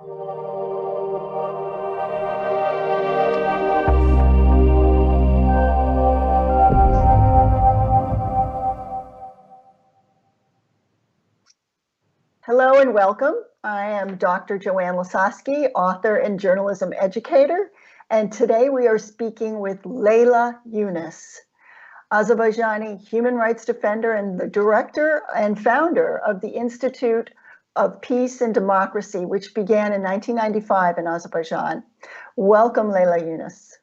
Hello and welcome. I am Dr. Joanne Lisosky, author and journalism educator, and today we are speaking with Leyla Yunus, Azerbaijani human rights defender and the director and founder of the Institute of Peace and Democracy, which began in 1995 in Azerbaijan. Welcome, Leyla Yunus.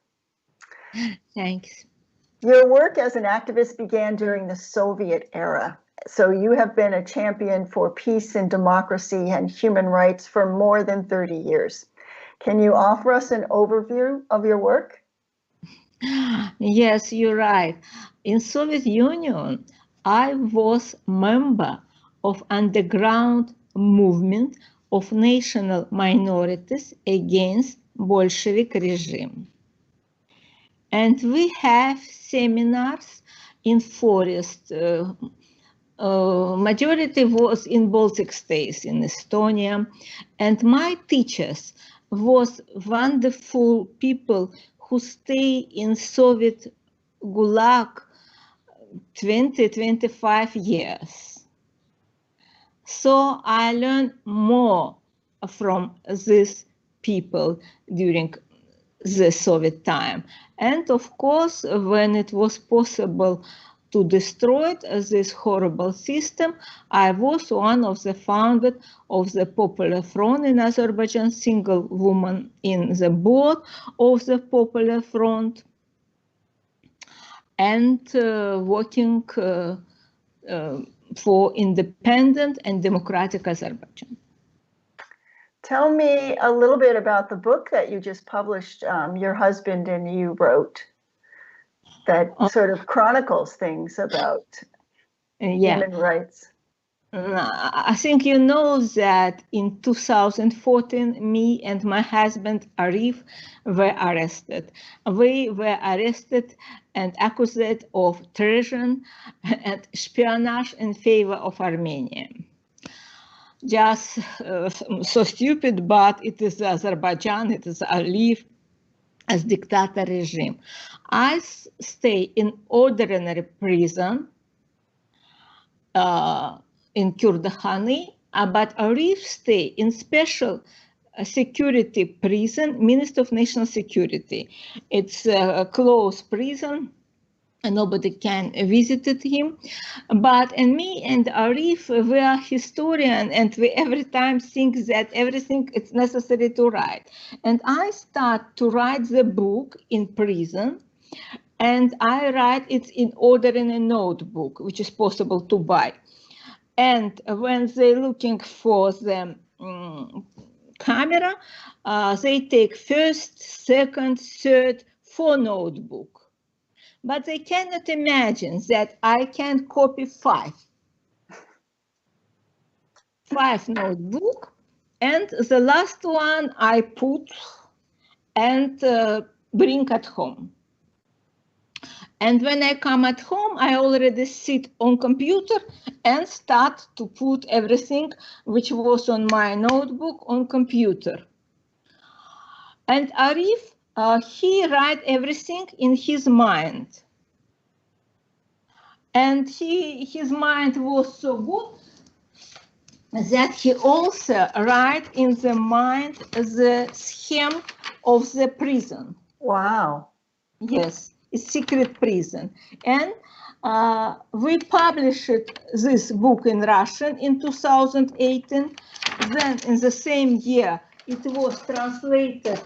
Thanks. Your work as an activist began during the Soviet era. So you have been a champion for peace and democracy and human rights for more than 30 years. Can you offer us an overview of your work? Yes, you're right. In Soviet Union, I was member of underground movement of national minorities against Bolshevik regime. And we have seminars in forest. Majority was in Baltic states, in Estonia, and my teachers was wonderful people who stay in Soviet Gulag 20-25 years. So I learned more from these people during the Soviet time. And of course, when it was possible to destroy this horrible system, I was one of the founders of the Popular Front in Azerbaijan, single woman in the board of the Popular Front, and working for independent and democratic Azerbaijan. Tell me a little bit about the book that you just published, your husband and you wrote, that sort of chronicles things about human rights. I think you know that in 2014, me and my husband Arif were arrested. We were arrested and accused of treason and espionage in favor of Armenia. Just so stupid, but it is Azerbaijan, it is Aliyev as dictator regime. I stay in ordinary prison in Kurdahani, but Arif stay in special security prison, Minister of National Security. It's a closed prison, and nobody can visit him. But and me and Arif, we are historian, and we every time think that everything is necessary to write. And I start to write the book in prison, and I write it in order in a notebook, which is possible to buy. And when they're looking for the camera, they take first, second, third, 4 notebook. But they cannot imagine that I can copy 5 notebook, and the last one I put and bring at home. And when I come at home, I already sit on computer and start to put everything which was on my notebook on computer. And Arif, he write everything in his mind. And his mind was so good that he also write in the mind the scheme of the prison. Wow. Yes. A secret prison. And we published this book in Russian in 2018. Then in the same year, it was translated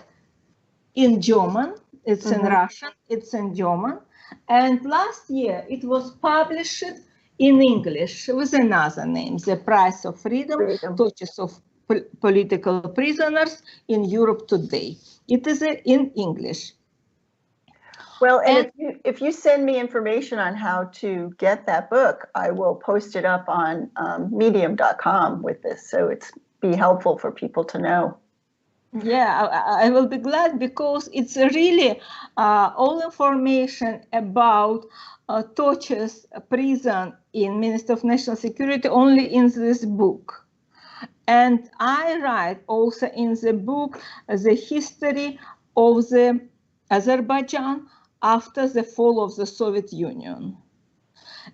in German. It's in Russian, it's in German. And last year, it was published in English with another name, The Price of Freedom, Tortures of Political Prisoners in Europe Today. It is in English. Well, and if you send me information on how to get that book, I will post it up on medium.com with this, so it's be helpful for people to know. Yeah, I will be glad, because it's really all information about tortures, prison in Ministry of National Security only in this book. And I write also in the book the history of the Azerbaijan after the fall of the Soviet Union.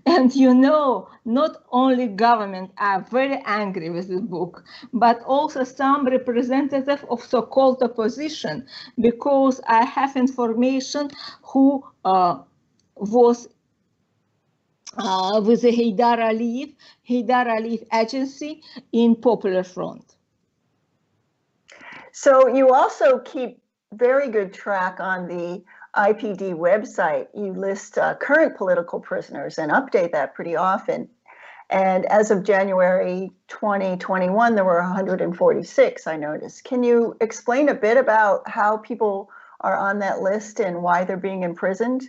And you know, not only government are very angry with this book, but also some representative of so-called opposition, because I have information who was with the Heydar Aliyev agency in Popular Front. So you also keep very good track on the IPD website. You list current political prisoners and update that pretty often. And as of January 2021, there were 146, I noticed. Can you explain a bit about how people are on that list and why they're being imprisoned?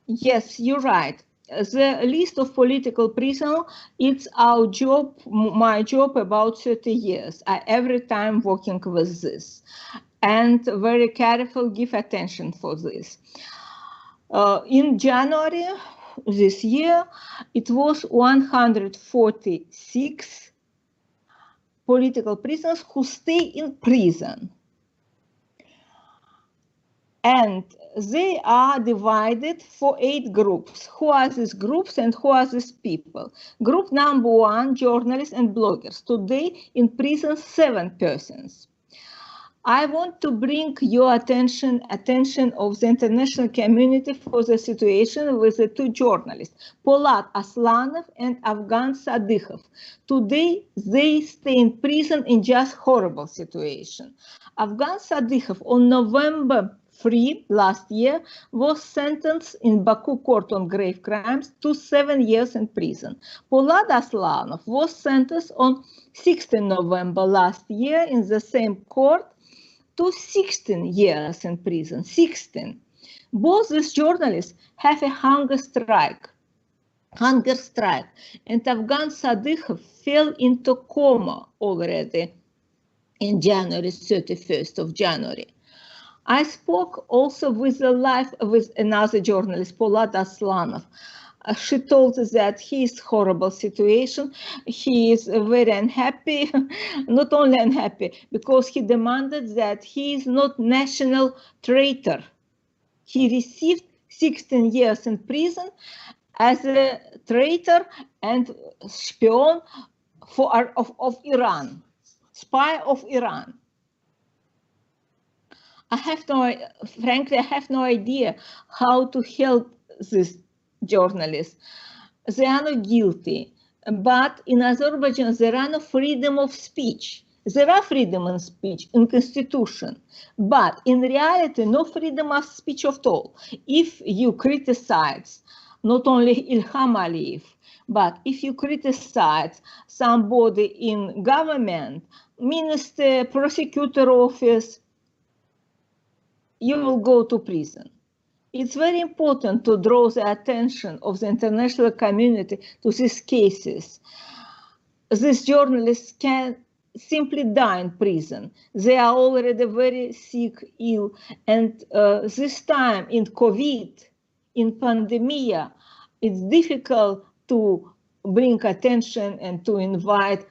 Yes, you're right. The list of political prisoners, it's our job, my job about 30 years. I every time working with this and very careful, give attention for this. In January this year, it was 146 political prisoners who stay in prison. And they are divided for 8 groups. Who are these groups and who are these people? Group number 1, journalists and bloggers. Today in prison, 7 persons. I want to bring your attention of the international community for the situation with the 2 journalists, Polat Aslanov and Afgan Sadykhov. Today, they stay in prison in just horrible situation. Afgan Sadykhov on November 3 last year was sentenced in Baku court on grave crimes to 7 years in prison. Polat Aslanov was sentenced on 16 November last year in the same court to 16 years in prison. 16. Both these journalists have a hunger strike. And Afgan Sadykhov fell into coma already in January, 31st of January. I spoke also with another journalist, Polat Aslanov. She told us that his horrible situation, he is very unhappy, not only unhappy, because he demanded that he is not national traitor. He received 16 years in prison as a traitor and spion of Iran, spy of Iran. Frankly, I have no idea how to help this journalists. They are not guilty, but in Azerbaijan there are no freedom of speech. There are freedom of speech in constitution, but in reality no freedom of speech at all. If you criticize not only Ilham Aliyev, but if you criticize somebody in government, minister, prosecutor office, you will go to prison. It's very important to draw the attention of the international community to these cases. These journalists can simply die in prison. They are already very sick, ill, and this time in COVID, in pandemic, it's difficult to bring attention and to invite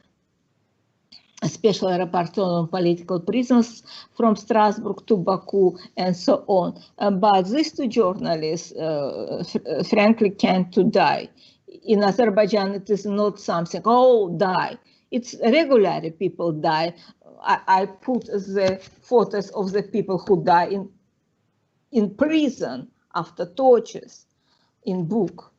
a special rapporteur on political prisoners from Strasbourg to Baku and so on. But these 2 journalists, frankly, can't die. In Azerbaijan, it is not something, oh, die. It's regularly people die. I put the photos of the people who die in prison after tortures in book.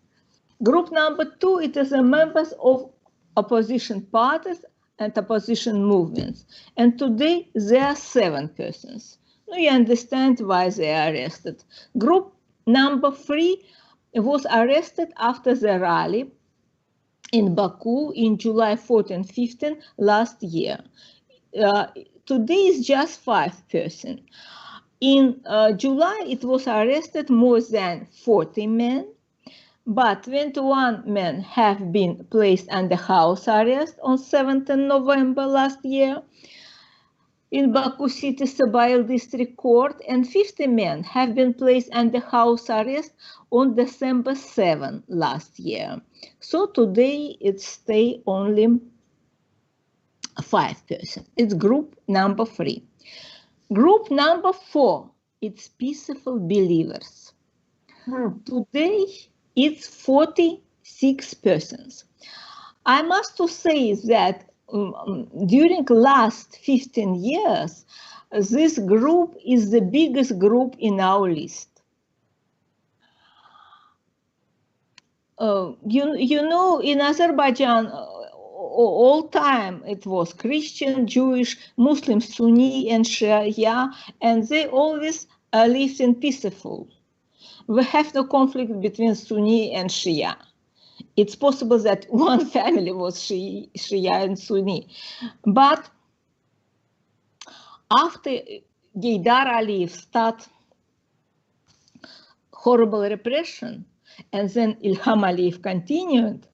Group number 2, it is the members of opposition parties and opposition movements. And today there are 7 persons. Now you understand why they are arrested. Group number 3 was arrested after the rally in Baku in July 14, 15 last year. Today is just 5 persons. In July, it was arrested more than 40 men. But 21 men have been placed under house arrest on 17 November last year in Baku City Sabail District Court, and 50 men have been placed under house arrest on December 7 last year. So today it stay only 5%. It's group number 3. Group number 4, it's peaceful believers. Today, it's 46 persons. I must to say that during last 15 years, this group is the biggest group in our list. You know, in Azerbaijan, all time it was Christian, Jewish, Muslim, Sunni, and Shia, and they always lived in peaceful. We have no conflict between Sunni and Shia. It's possible that one family was Shia and Sunni. But after Gaydar Aliyev started horrible repression, and then Ilham Aliyev continued,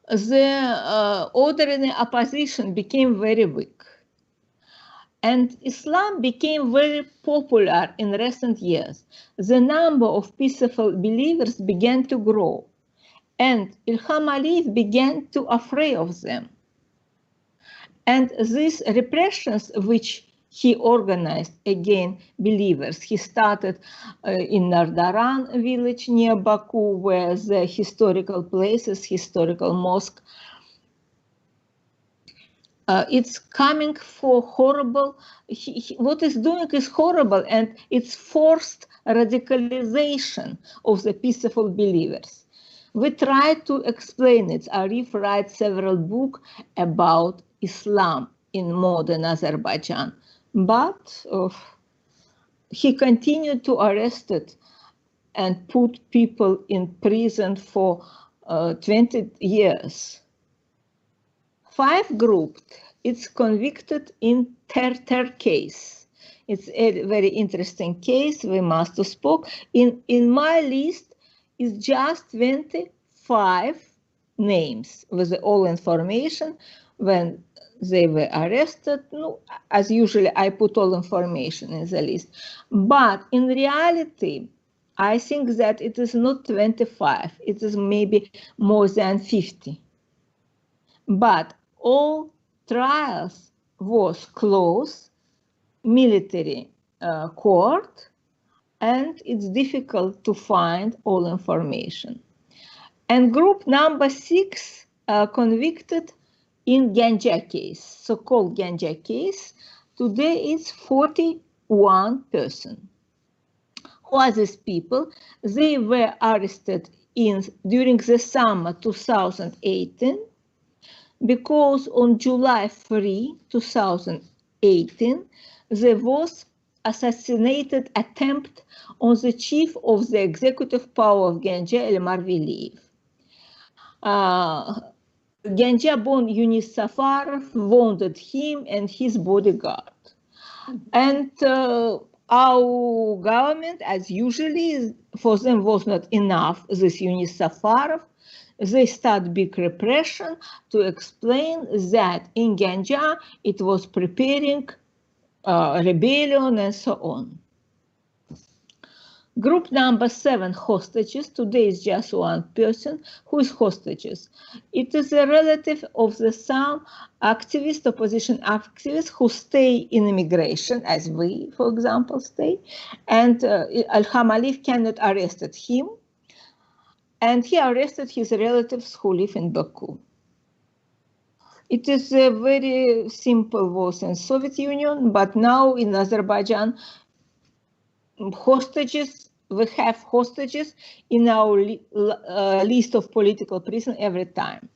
the orderly opposition became very weak. And Islam became very popular in recent years. The number of peaceful believers began to grow, and Ilham Aliyev began to afraid of them. And these repressions which he organized against believers, he started in Nardaran village near Baku, where the historical places, historical mosque, it's coming for horrible, what it's doing is horrible, and it's forced radicalization of the peaceful believers. We try to explain it. Arif writes several books about Islam in modern Azerbaijan, but he continued to arrest it and put people in prison for 20 years. 5 groups, it's convicted in Terter case. It's a very interesting case, we must spoke. In my list is just 25 names with all information when they were arrested. No, as usually, I put all information in the list. But in reality, I think that it is not 25, it is maybe more than 50. But all trials was closed, military court, and it's difficult to find all information. And group number 6 convicted in Ganja case, so-called Ganja case. Today it's 41 persons. Who are these people? They were arrested during the summer 2018, because on July 3, 2018, there was assassinated attempt on the chief of the executive power of Ganja, Elmar Veliyev. Ganja-born Yunus Safarov wounded him and his bodyguard. And our government, as usually, for them was not enough, this Yunus Safarov. They start big repression to explain that in Ganja it was preparing rebellion and so on. Group number 7, hostages. Today is just one person who is hostages. It is a relative of some activist, opposition activists who stay in immigration, as we, for example, stay. And Ilham Aliyev cannot arrest him. And he arrested his relatives who live in Baku. It is a very simple was in Soviet Union, but now in Azerbaijan, hostages, we have hostages in our list of political prisoners every time.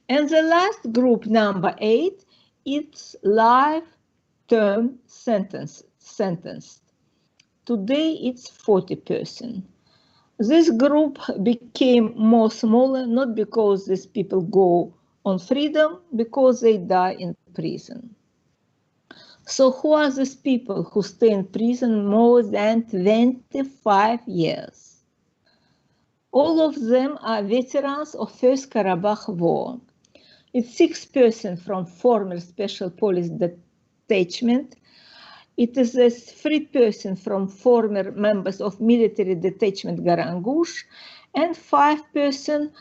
And the last group, number 8, it's life-term sentenced. Today it's 40 persons. This group became more smaller, not because these people go on freedom, because they die in prison. So who are these people who stay in prison more than 25 years? All of them are veterans of First Karabakh War. It's 6 persons from former Special Police Detachment. It is a 3 persons from former members of military detachment Garangush, and 5 persons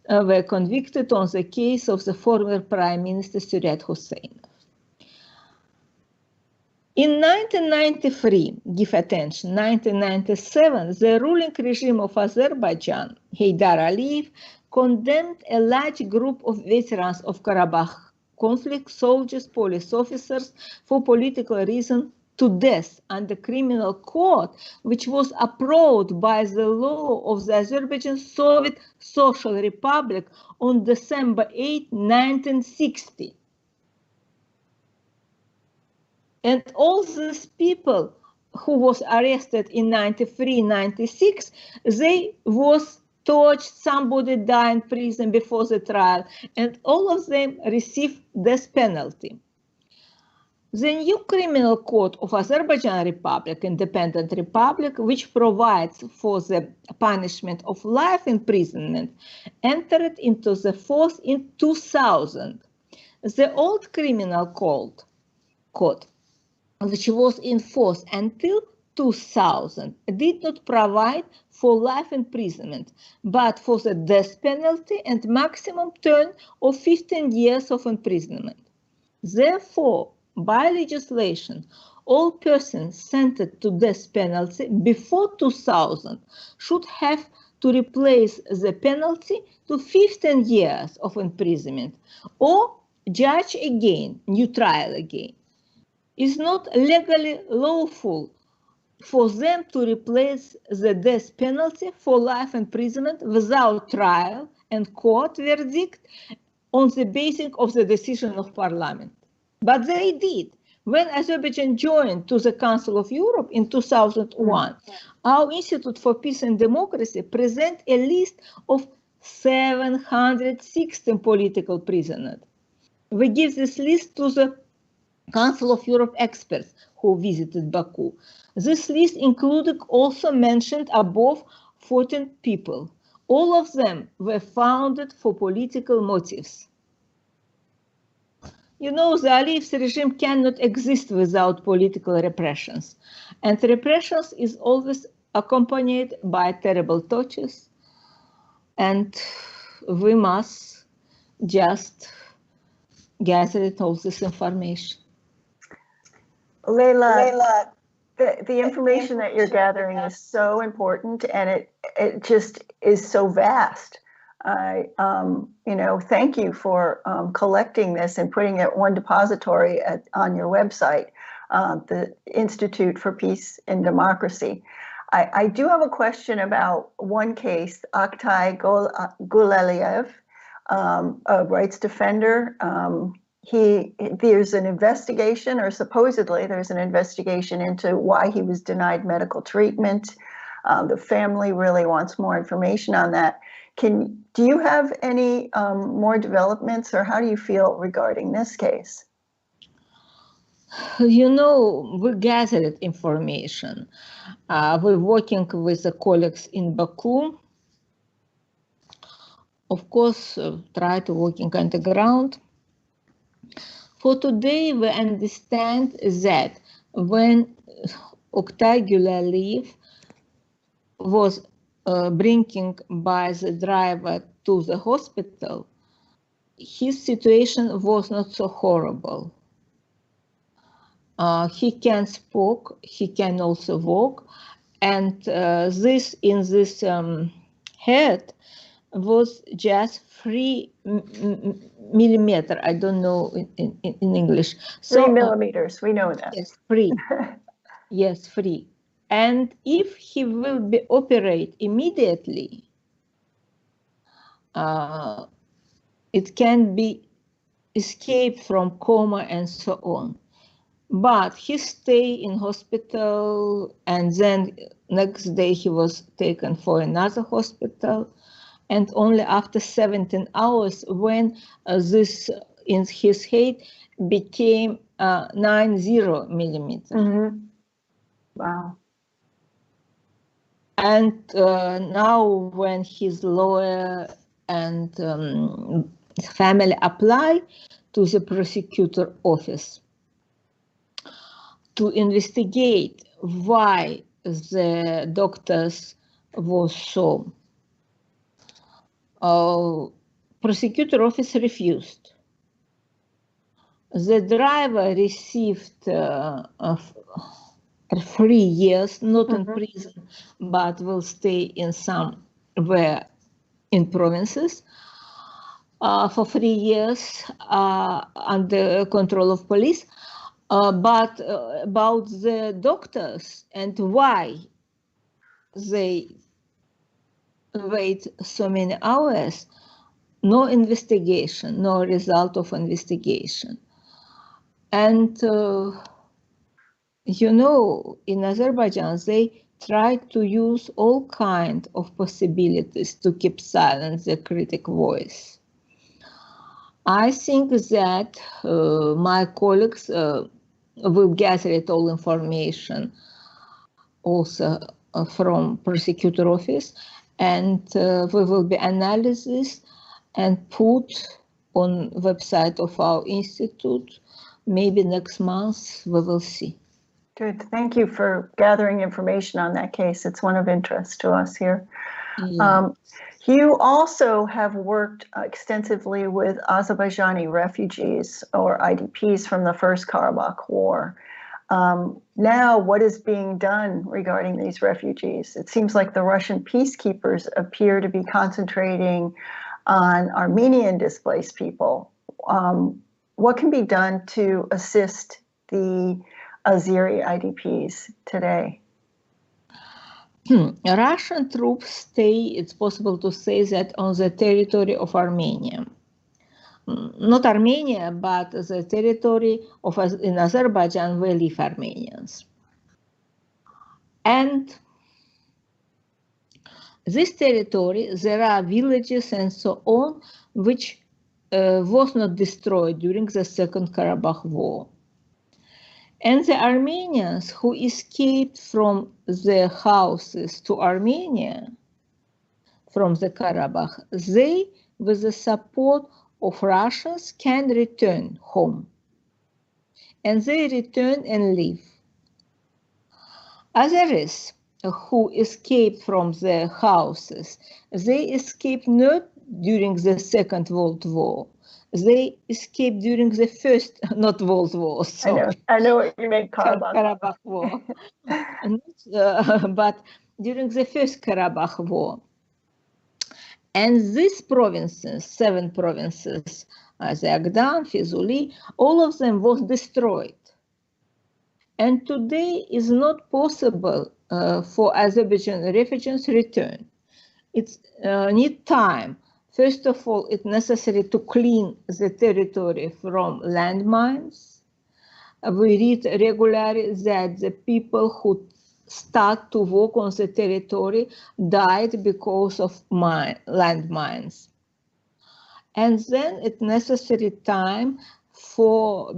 were convicted on the case of the former Prime Minister Suret Hussein. In 1993, give attention, 1997, the ruling regime of Azerbaijan, Heydar Aliyev, condemned a large group of veterans of Karabakh conflict, soldiers, police officers, for political reasons to death under criminal code, which was approved by the law of the Azerbaijan Soviet Social Republic on December 8, 1960. And all these people who was arrested in 93, 96, they was tortured, somebody died in prison before the trial, and all of them received death penalty. The new criminal code of Azerbaijan Republic, Independent Republic, which provides for the punishment of life imprisonment, entered into the force in 2000. The old criminal code, which was in force until 2000, did not provide for life imprisonment, but for the death penalty and maximum term of 15 years of imprisonment. Therefore, by legislation, all persons sentenced to death penalty before 2000 should have to replace the penalty to 15 years of imprisonment or judge again, new trial again. It's not legally lawful for them to replace the death penalty for life imprisonment without trial and court verdict on the basis of the decision of parliament. But they did. When Azerbaijan joined to the Council of Europe in 2001, our Institute for Peace and Democracy present a list of 716 political prisoners. We give this list to the Council of Europe experts who visited Baku. This list included also mentioned above 14 people. All of them were founded for political motives. You know, the Aliyev's regime cannot exist without political repressions, and repressions is always accompanied by terrible tortures, and we must just gather all this information. Leyla, the information that you're gathering is so important, and it just is so vast. Thank you for collecting this and putting it at one depository on your website, the Institute for Peace and Democracy. I do have a question about one case, Oktay Gulaliyev, a rights defender. There's an investigation, or supposedly there's an investigation into why he was denied medical treatment. The family really wants more information on that. Do you have any more developments, or how do you feel regarding this case? You know, we gathered information. We're working with the colleagues in Baku. Of course, try to working on the ground. For today, we understand that when Oktay Gulaliyev was bringing by the driver to the hospital, his situation was not so horrible. He can speak, he can also walk, and this in this head was just 3 millimeters. I don't know in English. So, 3 millimeters, we know that. Yes, 3. Yes, 3. And if he will be operated immediately, it can be escaped from coma and so on. But he stayed in hospital, and then next day he was taken for another hospital. And only after 17 hours, when this in his head became 90 millimeters. Mm-hmm. Wow. And now when his lawyer and family apply to the prosecutor office to investigate why the doctors was so prosecutor office refused. The driver received 3 years, not in prison, but will stay in somewhere in provinces for 3 years under control of police. But about the doctors and why they wait so many hours, no investigation, no result of investigation. And you know, in Azerbaijan, they try to use all kinds of possibilities to keep silent the critic voice. I think that my colleagues will gather all information also from prosecutor office, and we will be analysis and put on website of our institute. Maybe next month we will see. Good. Thank you for gathering information on that case. It's one of interest to us here. Yeah. You also have worked extensively with Azerbaijani refugees or IDPs from the First Karabakh War. Now, what is being done regarding these refugees? It seems like the Russian peacekeepers appear to be concentrating on Armenian displaced people. What can be done to assist the Azeri IDPs today? Russian troops stay, it's possible to say that, on the territory of Armenia. Not Armenia, but the territory of in Azerbaijan where live Armenians. And this territory, there are villages and so on, which was not destroyed during the Second Karabakh War. And the Armenians who escaped from their houses to Armenia, from the Karabakh, they, with the support of Russians, can return home. And they return and live. Others who escaped from their houses, they escaped not during the Second World War. They escaped during the first, not World War, sorry. I know what you mean, Karabakh War. But during the first Karabakh War. And these provinces, 7 provinces, Zagdan, Fizuli, all of them was destroyed. And today is not possible for Azerbaijan refugees to return. It's need time. First of all, it's necessary to clean the territory from landmines. We read regularly that the people who start to walk on the territory died because of landmines. And then it's necessary time for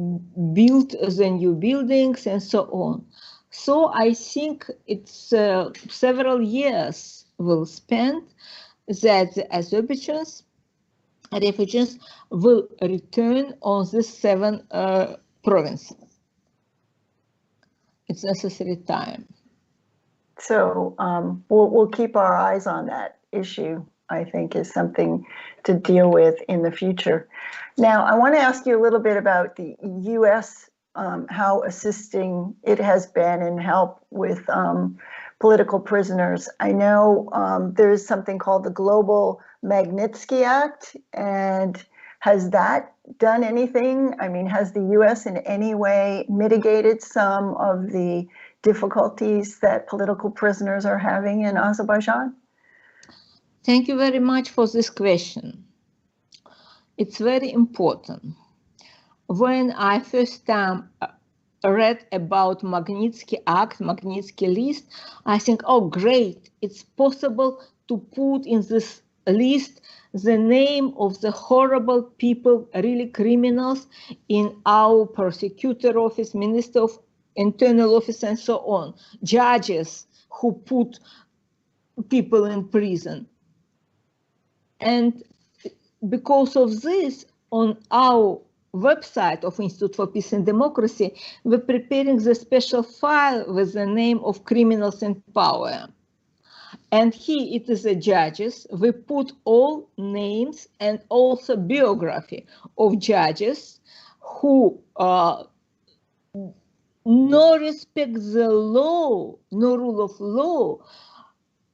build the new buildings and so on. So I think it's several years will spend that the Azerbaijani refugees will return on these 7 provinces. It's necessary time. So we'll keep our eyes on that issue, I think, is something to deal with in the future. Now, I want to ask you a little bit about the U.S., how assisting it has been in help with political prisoners. I know there's something called the Global Magnitsky Act, and has that done anything? I mean, has the U.S. in any way mitigated some of the difficulties that political prisoners are having in Azerbaijan? Thank you very much for this question. It's very important. When I first time read about Magnitsky Act, Magnitsky list, I think, oh, great, it's possible to put in this list the name of the horrible people, really criminals, in our prosecutor office, Minister of Internal Office, and so on, judges who put people in prison. And because of this, on our website of Institute for Peace and Democracy, we're preparing the special file with the name of criminals in power. And here it is the judges. We put all names and also biography of judges who no respect the law, no rule of law,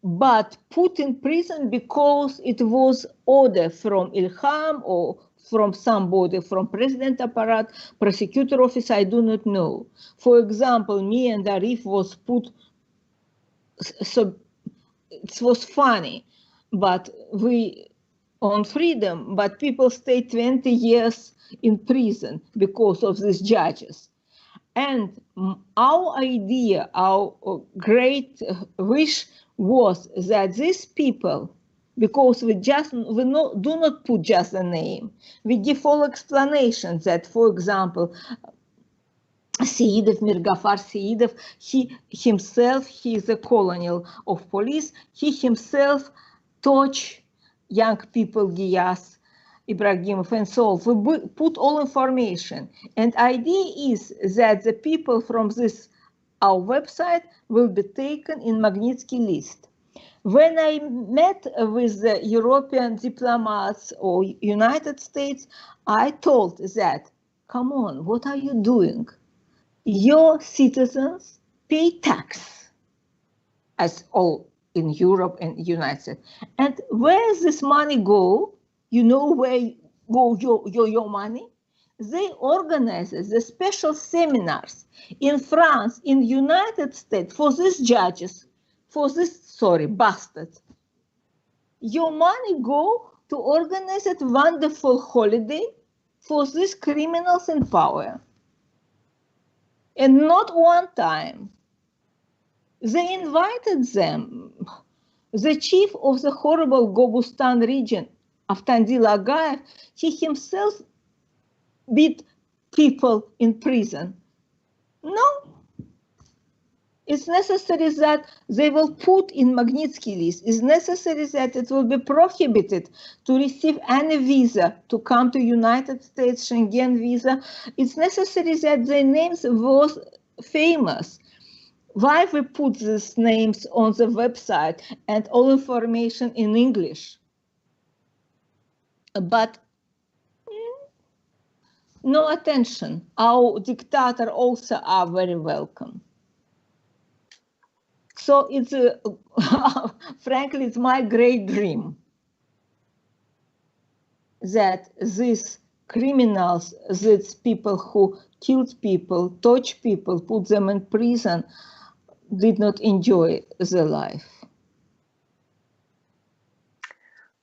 but put in prison because it was order from Ilham or from somebody, from president apparat, prosecutor office, I do not know. For example, me and Arif was put, so it was funny, but we on freedom, but people stay 20 years in prison because of these judges. And our idea, our great wish was that these people, because we do not put just the name, we give all explanations that, for example, Seidov, Mirgafar Seidov, he himself, he is a colonel of police, he himself taught young people, Giyas, Ibrahimov, and so on. We put all information. And idea is that the people from this, our website, will be taken in Magnitsky list. When I met with the European diplomats or United States, I told that, come on, what are you doing? Your citizens pay tax, as all in Europe and United States. And where does this money go? You know where go your money? They organize the special seminars in France, in United States, for these judges, for this, bastards. Your money go to organize a wonderful holiday for these criminals in power. And not one time. They invited them. The chief of the horrible Gobustan region, Avtandil Agaev, he himself beat people in prison. No. It's necessary that they will put in Magnitsky list. It's necessary that it will be prohibited to receive any visa to come to United States, Schengen visa. It's necessary that their names was famous. Why we put these names on the website and all information in English? But no attention. Our dictator also are very welcome. So it's, frankly, it's my great dream that these criminals, these people who killed people, tortured people, put them in prison, did not enjoy the life.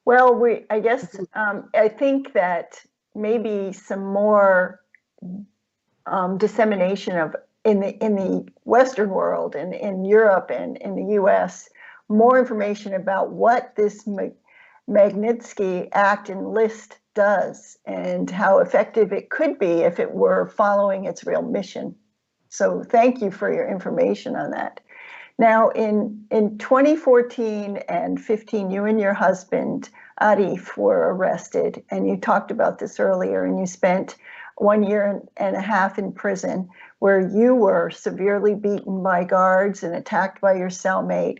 Well, I think that maybe some more dissemination of in the Western world and in Europe and in the US, more information about what this Magnitsky Act and list does and how effective it could be if it were following its real mission. So thank you for your information on that. Now, in 2014 and 15, you and your husband, Arif, were arrested, and you talked about this earlier, and you spent 1 year and a half in prison where you were severely beaten by guards and attacked by your cellmate.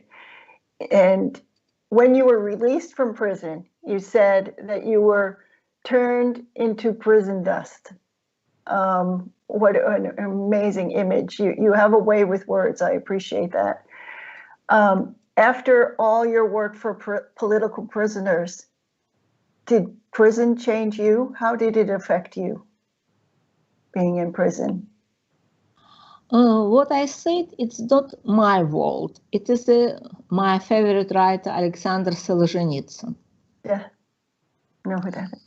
And when you were released from prison, you said that you were turned into prison dust. What an amazing image. You have a way with words. I appreciate that. After all your work for political prisoners, did prison change you? How did it affect you, being in prison? What I said, it's not my world. It is my favorite writer, Alexander Solzhenitsyn. Yeah, know who that is.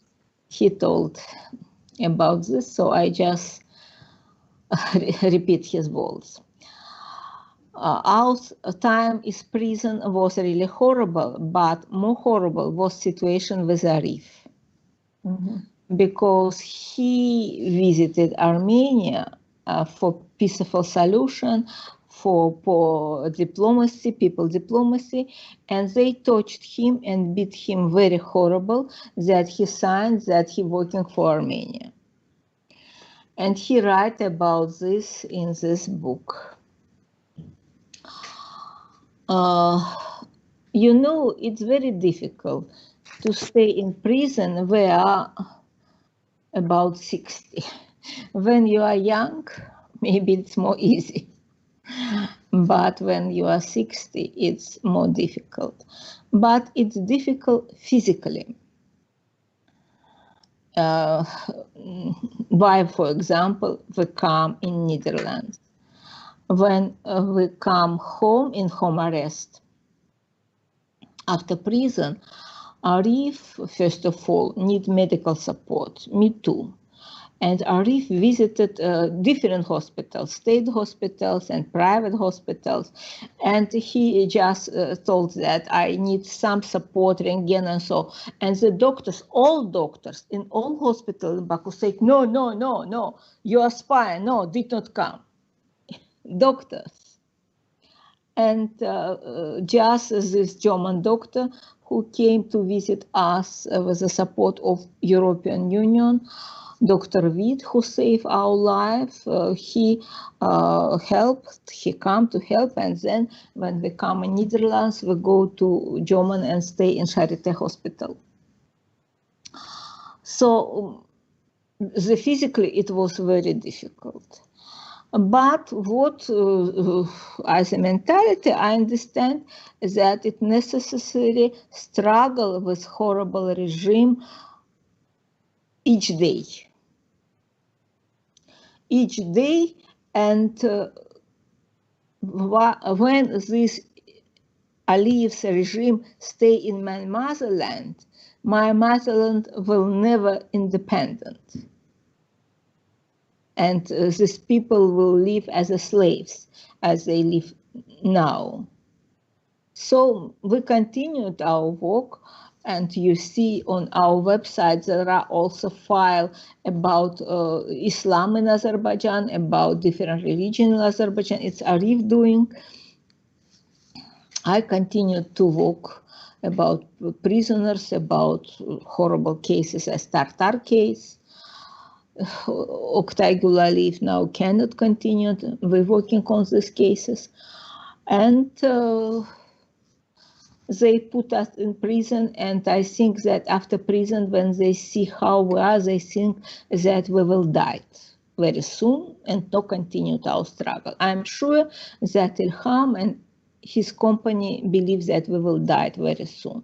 He told about this, so I just repeat his words. Our time in prison was really horrible, but more horrible was situation with Arif. Mm-hmm. Because he visited Armenia for peaceful solution, for diplomacy, people diplomacy, and they touched him and beat him very horrible that he signed that he working for Armenia. And he write about this in this book. You know, it's very difficult to stay in prison. We are about 60. When you are young, maybe it's more easy. But when you are 60, it's more difficult. But it's difficult physically. Why, for example, we come in Netherlands. When we come home in home arrest, after prison, Arif, first of all, need medical support. Me too. And Arif visited different hospitals, state hospitals and private hospitals. And he just told that I need some support, Rengen and so. And the doctors, all doctors in all hospitals in Baku said, no, no, no, no, you are spy, no, did not come. Doctors. And just this German doctor who came to visit us with the support of European Union, Dr. Witt, who saved our life, he helped, he came to help, and then when we come in Netherlands, we go to German and stay in Charité Hospital. So physically it was very difficult. But what, as a mentality, I understand that it necessarily struggle with horrible regime each day. Each day, and when this Aliyev's regime stay in my motherland will never independent. And these people will live as slaves, as they live now. So we continued our work, and you see on our website there are also files about Islam in Azerbaijan, about different religions in Azerbaijan. It's Arif doing. I continued to work about prisoners, about horrible cases as Tartar case. Oktay Gulaliyev now cannot continue. We're working on these cases. And they put us in prison, and I think that after prison, when they see how we are, they think that we will die very soon and not continue our struggle. I'm sure that Ilham and his company believe that we will die very soon.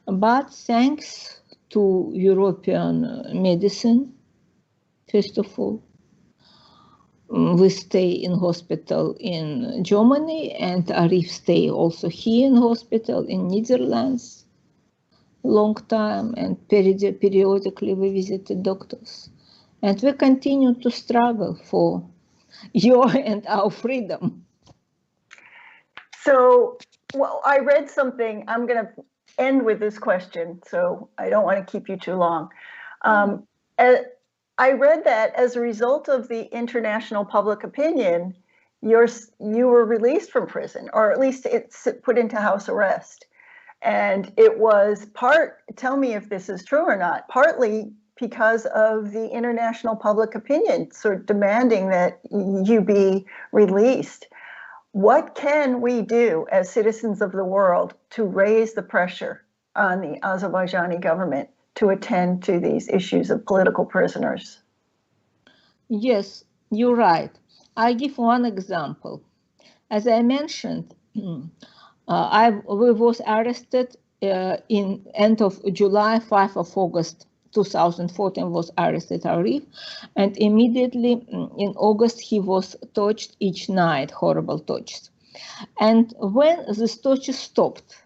But thanks to European medicine, first of all, we stay in hospital in Germany, and Arif stay also here in hospital in Netherlands long time, and periodically we visited doctors. And we continue to struggle for your and our freedom. So, well, I read something. I'm going to end with this question, so I don't want to keep you too long. I read that as a result of the international public opinion, you were released from prison, or at least it's put into house arrest. And it was tell me if this is true or not, partly because of the international public opinion sort of demanding that you be released. What can we do as citizens of the world to raise the pressure on the Azerbaijani government to attend to these issues of political prisoners? Yes, you're right. I give one example. As I mentioned, we was arrested in end of July, 5 of August 2014 was arrested Arif, and immediately in August he was tortured each night, horrible tortures. And when this torture stopped,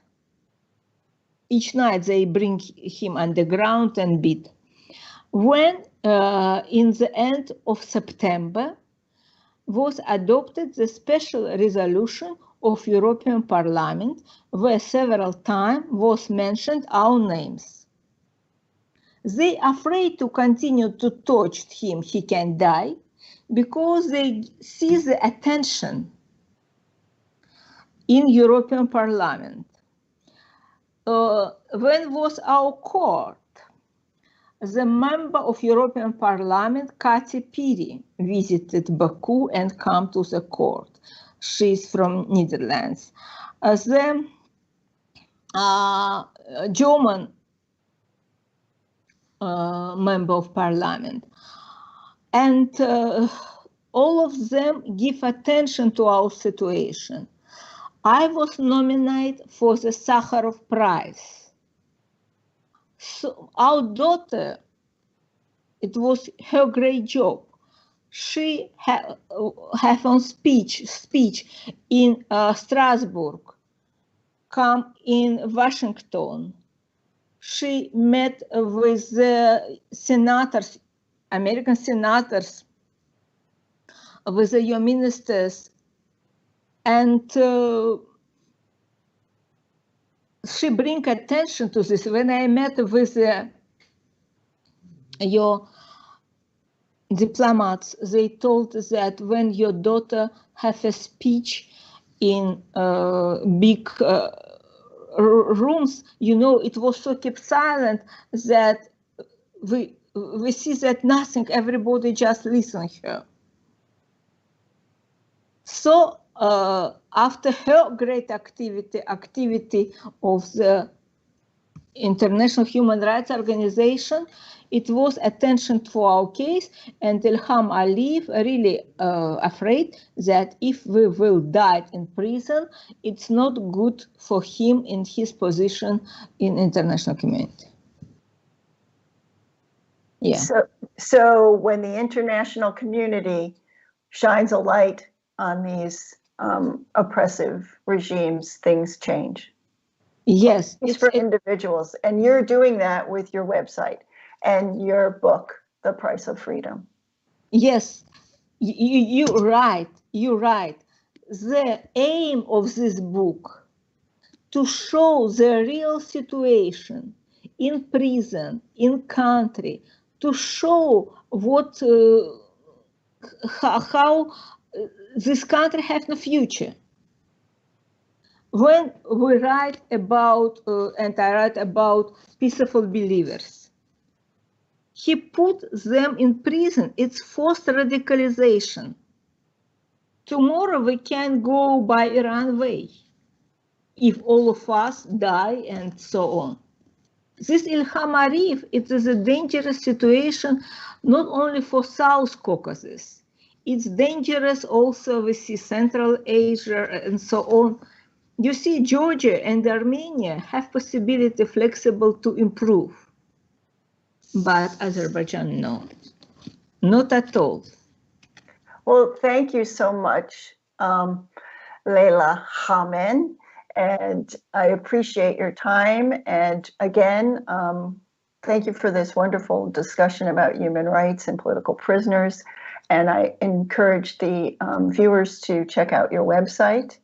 each night they bring him underground and beat. When in the end of September was adopted the special resolution of European Parliament, where several times was mentioned our names. They are afraid to continue to torture him, he can die, because they see the attention in European Parliament. When was our court? The member of European Parliament, Kati Piri, visited Baku and came to the court. She is from Netherlands. The German member of parliament. And all of them give attention to our situation. I was nominated for the Sakharov Prize. So our daughter, it was her great job. She have on speech in Strasbourg, come in Washington. She met with the senators, American senators, with your ministers, and she bring attention to this. When I met with your diplomats, they told that when your daughter have a speech in big rooms, you know, it was so kept silent that we see that nothing, everybody just listen her. So after her great activity of the International Human Rights Organization, it was attention to our case, and Ilham Aliyev really afraid that if we will die in prison, it's not good for him in his position in international community. Yeah. So when the international community shines a light on these oppressive regimes, things change. Yes, it's for individuals, and you're doing that with your website and your book, The Price of Freedom. Yes, you're right. You're right. The aim of this book to show the real situation in prison, in country, to show what how this country has no future. When we write about, and I write about peaceful believers, he put them in prison. It's forced radicalization. Tomorrow we can go by Iran way if all of us die and so on. This Ilham Aliyev, it is a dangerous situation not only for South Caucasus. It's dangerous also we see Central Asia and so on. You see, Georgia and Armenia have possibility flexible to improve, but Azerbaijan, no, not at all. Well, thank you so much, Leyla Hamen, and I appreciate your time. And again, thank you for this wonderful discussion about human rights and political prisoners. And I encourage the viewers to check out your website,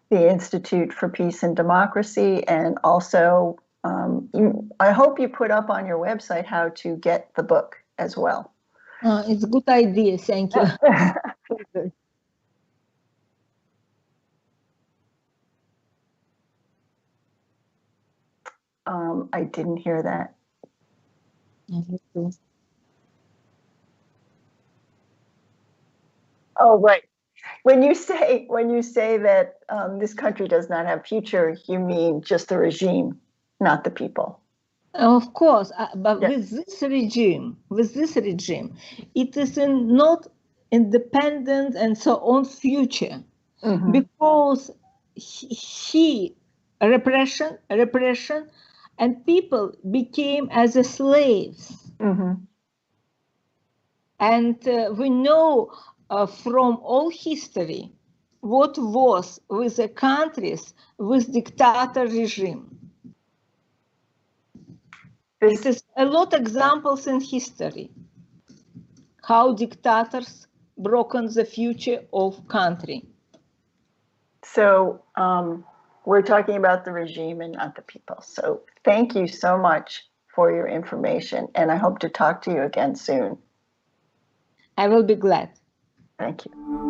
the Institute for Peace and Democracy, and also I hope you put up on your website how to get the book as well. It's a good idea, thank you. I didn't hear that. Oh, right. When you say that this country does not have future, you mean just the regime, not the people. Of course, but yes. with this regime, it is not independent and so on future, because he repression, and people became as a slaves. And we know from all history what was with the countries with dictator regime. It is a lot of examples in history how dictators broken the future of country. So we're talking about the regime and not the people. So thank you so much for your information, and I hope to talk to you again soon. I will be glad. Thank you.